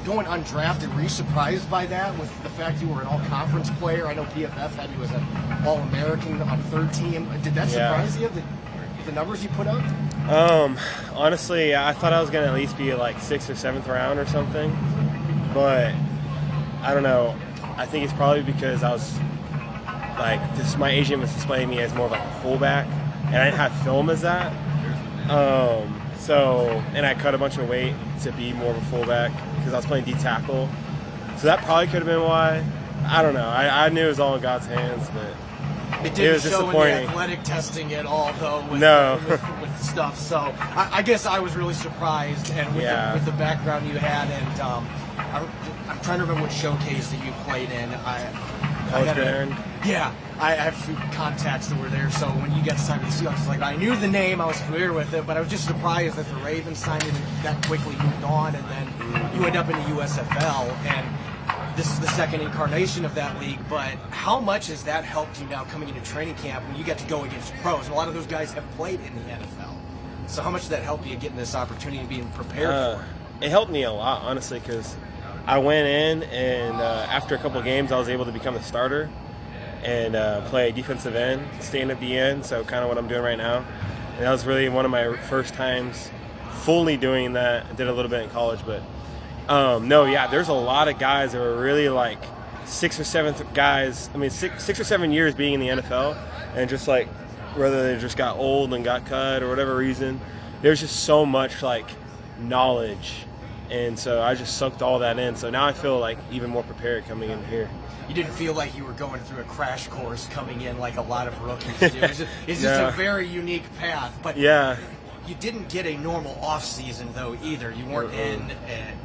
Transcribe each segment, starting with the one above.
going undrafted, were you surprised by that with the fact you were an all-conference player? I know PFF had you as an All-American on third team. Did that surprise you, the numbers you put up? Honestly, I thought I was going to at least be like 6th or 7th round or something. But I don't know. I think it's probably because I was like, my agent was displaying me as more of like a fullback, and I didn't have film as that. And I cut a bunch of weight to be more of a fullback because I was playing D tackle. So that probably could have been why. I don't know. I knew it was all in God's hands, but it didn't was show in disappointing. the athletic testing at all, though, with stuff. So I guess I was really surprised, and with the background you had, and I'm trying to remember what showcase that you played in. I have a few contacts that were there, so when you got signed with the Seahawks, like I knew the name, I was familiar with it, but I was just surprised that the Ravens signed it and that quickly moved on, and then you end up in the USFL, and this is the second incarnation of that league. But how much has that helped you now coming into training camp when you get to go against pros? And a lot of those guys have played in the NFL. So how much did that help you getting this opportunity and being prepared for it? It helped me a lot, honestly, because I went in and after a couple games, I was able to become a starter and play defensive end, stand at the end, so kind of what I'm doing right now. And that was really one of my first times fully doing that. I did a little bit in college, but there's a lot of guys that were really like 6th or 7th guys. I mean, six or 7 years being in the NFL, and just like whether they just got old and got cut or whatever reason, there's just so much like knowledge. And so I just sucked all that in. So now I feel like even more prepared coming in here. You didn't feel like you were going through a crash course coming in like a lot of rookies do. It's just a very unique path. But you didn't get a normal off season though either. You weren't in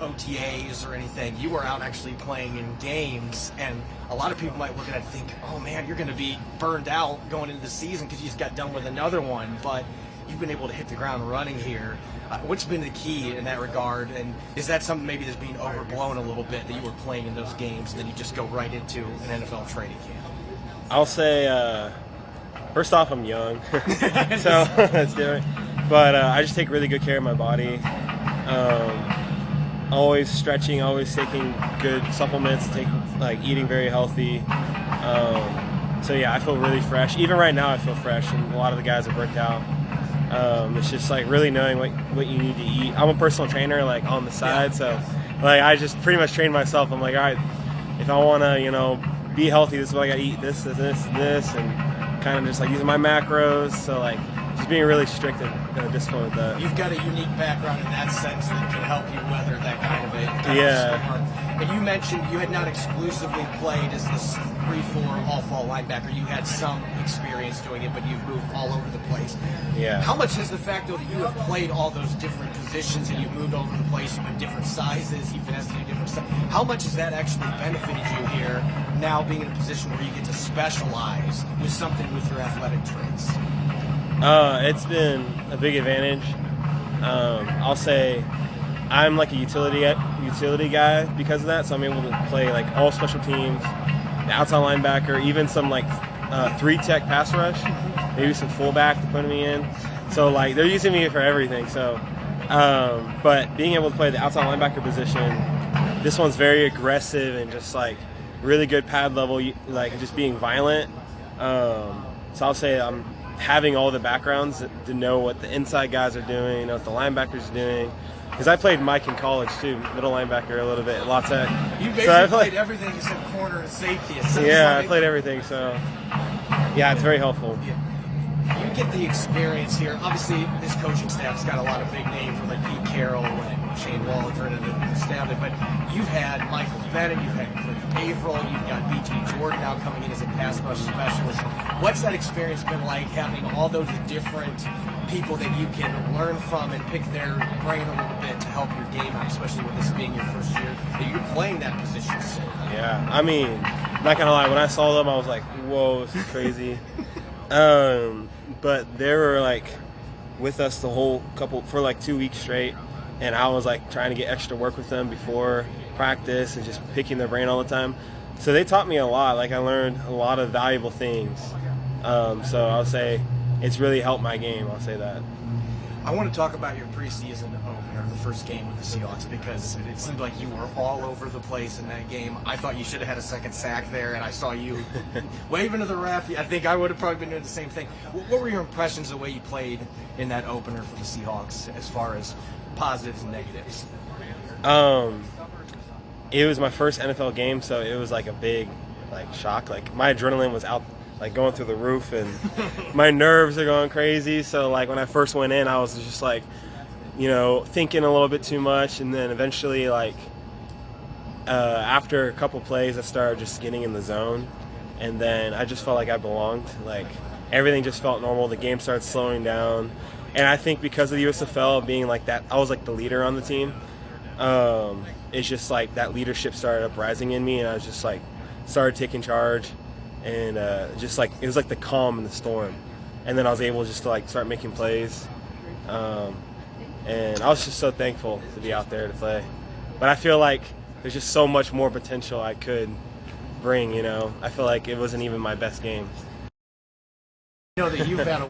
OTAs or anything. You were out actually playing in games, and a lot of people might look at it and think, oh man, you're going to be burned out going into the season because you just got done with another one. But you've been able to hit the ground running here. What's been the key in that regard, and is that something maybe that's being overblown a little bit, that you were playing in those games and then you just go right into an NFL training camp? I'll say, first off, I'm young, so that's different. But I just take really good care of my body. Always stretching, always taking good supplements, eating very healthy. I feel really fresh. Even right now, I feel fresh, and a lot of the guys are burnt out. It's just like really knowing what you need to eat. I'm a personal trainer like on the side, so like I just pretty much train myself. I'm like, all right, if I want to be healthy, this is what I got to eat, this, and kind of just like using my macros. So like just being really strict and disciplined with that. You've got a unique background in that sense that can help you weather that kind of a storm. And you mentioned you had not exclusively played as this 3-4 all-fall linebacker. You had some experience doing it, but you've moved all over the place. Yeah. How much is the fact, though, that you have played all those different positions and you've moved all over the place, you've been different sizes, you've been asked to do different stuff, how much has that actually benefited you here, now being in a position where you get to specialize with something with your athletic traits? It's been a big advantage. I'll say I'm like a utility guy because of that, so I'm able to play like all special teams, the outside linebacker, even some like 3-tech pass rush, maybe some fullback to put me in. So like they're using me for everything. So, but being able to play the outside linebacker position, this one's very aggressive and just like really good pad level, like just being violent. So I'll say I'm having all the backgrounds to know what the inside guys are doing, know what the linebackers are doing. Because I played Mike in college too, middle linebacker a little bit, La Tech. You basically played everything except corner and safety. I played everything, so yeah, it's very helpful. Yeah. You get the experience here. Obviously, this coaching staff's got a lot of big names from like Pete Carroll and Shane Waldron and the staff, but you've had Michael Bennett, you've had Cliff Averill, you've got B.J. Jordan now coming in as a pass rush specialist. What's that experience been like, having all those different people that you can learn from and pick their brain a little bit to help your game out, especially with this being your first year that you're playing that position so? Yeah, I mean, not gonna lie, when I saw them I was like, whoa, this is crazy. But they were like with us the whole couple for like 2 weeks straight, and I was like trying to get extra work with them before practice and just picking their brain all the time. So they taught me a lot. Like I learned a lot of valuable things. So I'll say it's really helped my game. I'll say that. I want to talk about your preseason opener, the first game with the Seahawks? Because it seemed like you were all over the place in that game. I thought you should have had a second sack there, and I saw you waving to the ref. I think I would have probably been doing the same thing. What were your impressions of the way you played in that opener for the Seahawks, as far as positives and negatives? It was my first NFL game, so it was like a big shock. Like my adrenaline was out, like going through the roof, and my nerves are going crazy. So like when I first went in, I was just like, thinking a little bit too much, and then eventually after a couple plays, I started just getting in the zone, and then I just felt like I belonged. Like everything just felt normal. The game started slowing down, and I think because of the USFL being like that, I was like the leader on the team. It's just like that leadership started uprising in me, and I was just like started taking charge, and just like it was like the calm in the storm, and then I was able just to like start making plays. And I was just so thankful to be out there to play. But I feel like there's just so much more potential I could bring, I feel like it wasn't even my best game. That you've had a